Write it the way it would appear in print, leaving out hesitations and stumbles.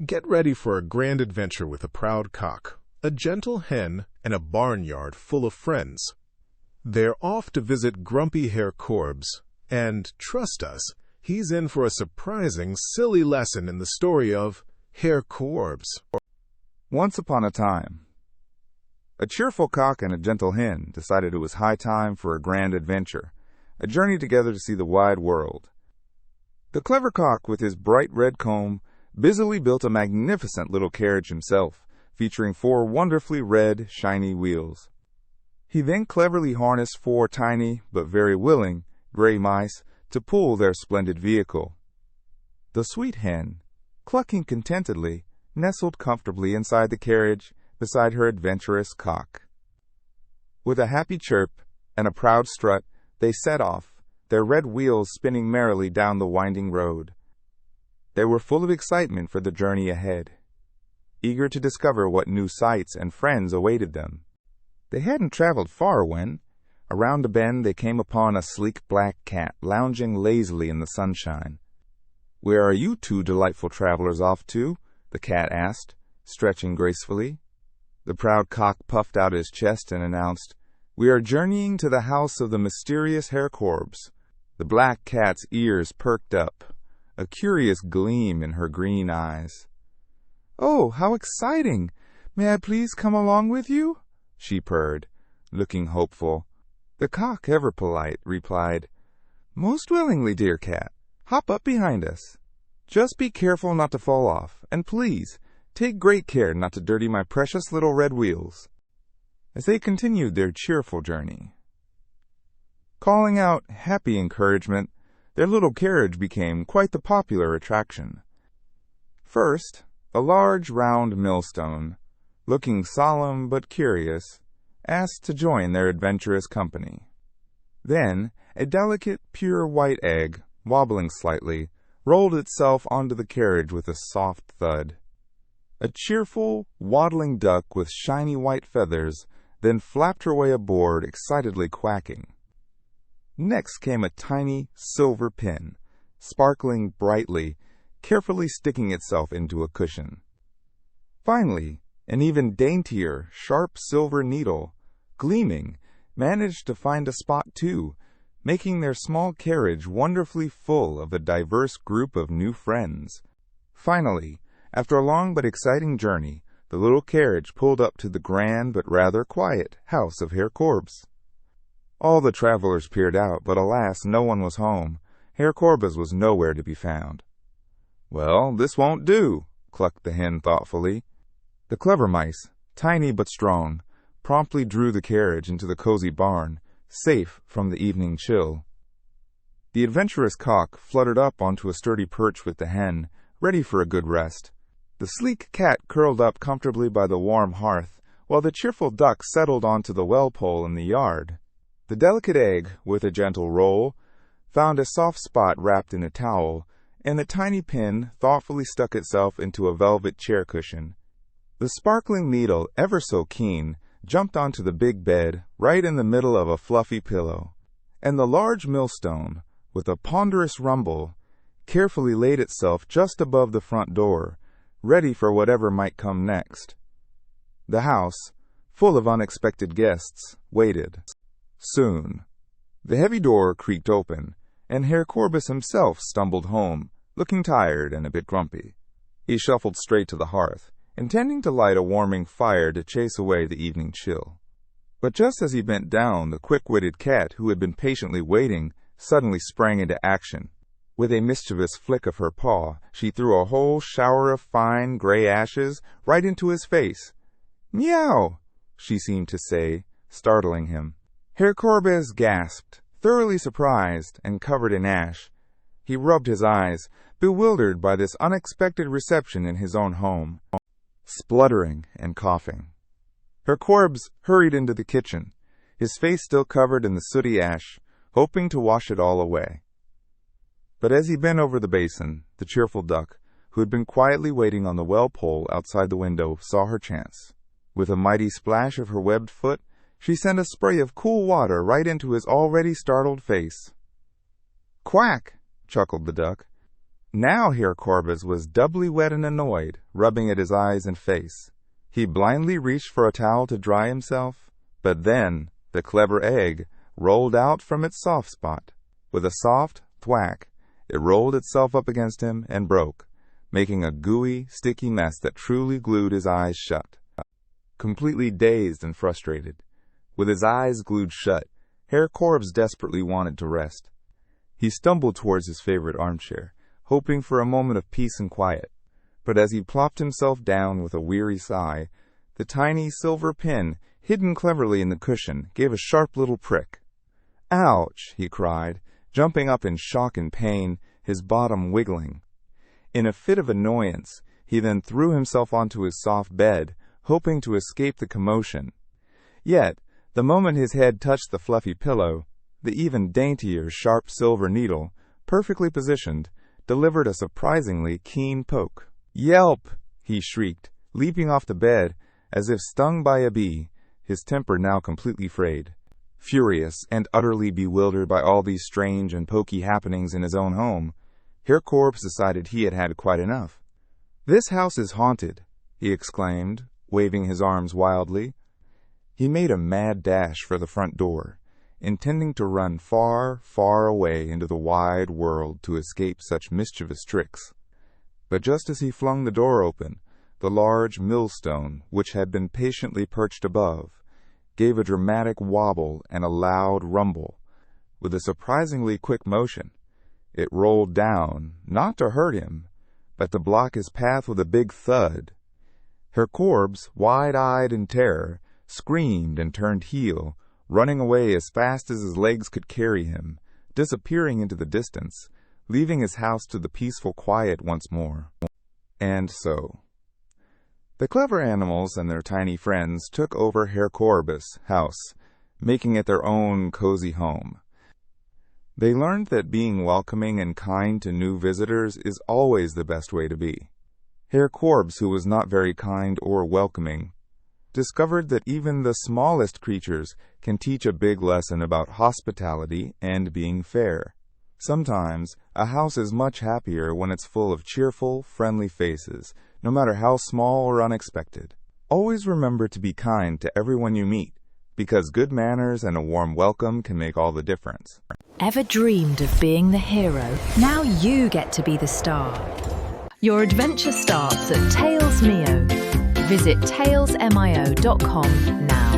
Get ready for a grand adventure with a proud cock, a gentle hen, and a barnyard full of friends. They're off to visit grumpy Herr Korbes, and trust us, he's in for a surprising, silly lesson in the story of Herr Korbes. Once upon a time, a cheerful cock and a gentle hen decided it was high time for a grand adventure, a journey together to see the wide world. The clever cock, with his bright red comb, busily built a magnificent little carriage himself, featuring 4 wonderfully red, shiny wheels. He then cleverly harnessed 4 tiny, but very willing, gray mice to pull their splendid vehicle. The sweet hen, clucking contentedly, nestled comfortably inside the carriage beside her adventurous cock. With a happy chirp and a proud strut, they set off, their red wheels spinning merrily down the winding road. They were full of excitement for the journey ahead, eager to discover what new sights and friends awaited them. They hadn't traveled far when, around a bend, they came upon a sleek black cat lounging lazily in the sunshine. "Where are you 2 delightful travelers off to?" the cat asked, stretching gracefully. The proud cock puffed out his chest and announced, "We are journeying to the house of the mysterious Herr Korbes." The black cat's ears perked up, a curious gleam in her green eyes. "Oh, how exciting! May I please come along with you?" she purred, looking hopeful. The cock, ever polite, replied, "Most willingly, dear cat. Hop up behind us. Just be careful not to fall off, and please, take great care not to dirty my precious little red wheels." As they continued their cheerful journey, calling out happy encouragement, their little carriage became quite the popular attraction. First, a large round millstone, looking solemn but curious, asked to join their adventurous company. Then, a delicate, pure white egg, wobbling slightly, rolled itself onto the carriage with a soft thud. A cheerful, waddling duck with shiny white feathers then flapped her way aboard, excitedly quacking. Next came a tiny silver pin, sparkling brightly, carefully sticking itself into a cushion. Finally, an even daintier, sharp silver needle, gleaming, managed to find a spot too, making their small carriage wonderfully full of a diverse group of new friends. Finally, after a long but exciting journey, the little carriage pulled up to the grand but rather quiet house of Herr Korbes. All the travelers peered out, but alas, no one was home. Herr Korbes was nowhere to be found. "Well, this won't do," clucked the hen thoughtfully. The clever mice, tiny but strong, promptly drew the carriage into the cozy barn, safe from the evening chill. The adventurous cock fluttered up onto a sturdy perch with the hen, ready for a good rest. The sleek cat curled up comfortably by the warm hearth, while the cheerful duck settled onto the well pole in the yard. The delicate egg, with a gentle roll, found a soft spot wrapped in a towel, and the tiny pin thoughtfully stuck itself into a velvet chair cushion. The sparkling needle, ever so keen, jumped onto the big bed, right in the middle of a fluffy pillow, and the large millstone, with a ponderous rumble, carefully laid itself just above the front door, ready for whatever might come next. The house, full of unexpected guests, waited. Soon, the heavy door creaked open, and Herr Korbes himself stumbled home, looking tired and a bit grumpy. He shuffled straight to the hearth, intending to light a warming fire to chase away the evening chill. But just as he bent down, the quick-witted cat, who had been patiently waiting, suddenly sprang into action. With a mischievous flick of her paw, she threw a whole shower of fine gray ashes right into his face. "Meow!" she seemed to say, startling him. Herr Korbes gasped, thoroughly surprised and covered in ash. He rubbed his eyes, bewildered by this unexpected reception in his own home. Spluttering and coughing, Herr Korbes hurried into the kitchen, his face still covered in the sooty ash, hoping to wash it all away. But as he bent over the basin, the cheerful duck, who had been quietly waiting on the well pole outside the window, saw her chance. With a mighty splash of her webbed foot, she sent a spray of cool water right into his already startled face. "Quack!" chuckled the duck. Now Herr Korbes was doubly wet and annoyed, rubbing at his eyes and face. He blindly reached for a towel to dry himself, but then the clever egg rolled out from its soft spot. With a soft thwack, it rolled itself up against him and broke, making a gooey, sticky mess that truly glued his eyes shut. Completely dazed and frustrated, with his eyes glued shut, Herr Korbes desperately wanted to rest. He stumbled towards his favorite armchair, hoping for a moment of peace and quiet. But as he plopped himself down with a weary sigh, the tiny silver pin, hidden cleverly in the cushion, gave a sharp little prick. "Ouch!" he cried, jumping up in shock and pain, his bottom wiggling. In a fit of annoyance, he then threw himself onto his soft bed, hoping to escape the commotion. Yet, the moment his head touched the fluffy pillow, the even daintier sharp silver needle, perfectly positioned, delivered a surprisingly keen poke. "Yelp!" he shrieked, leaping off the bed, as if stung by a bee, his temper now completely frayed. Furious and utterly bewildered by all these strange and pokey happenings in his own home, Herr Korbes decided he had had quite enough. "This house is haunted," he exclaimed, waving his arms wildly. He made a mad dash for the front door, intending to run far, far away into the wide world to escape such mischievous tricks. But just as he flung the door open, the large millstone, which had been patiently perched above, gave a dramatic wobble and a loud rumble. With a surprisingly quick motion, it rolled down, not to hurt him, but to block his path with a big thud. Herr Korbes, wide-eyed in terror, screamed and turned heel, running away as fast as his legs could carry him, disappearing into the distance, leaving his house to the peaceful quiet once more. And so, the clever animals and their tiny friends took over Herr Korbes' house, making it their own cozy home. They learned that being welcoming and kind to new visitors is always the best way to be. Herr Korbes, who was not very kind or welcoming, discovered that even the smallest creatures can teach a big lesson about hospitality and being fair. Sometimes, a house is much happier when it's full of cheerful, friendly faces, no matter how small or unexpected. Always remember to be kind to everyone you meet, because good manners and a warm welcome can make all the difference. Ever dreamed of being the hero? Now you get to be the star. Your adventure starts at TalesMio. Visit talesmio.com now.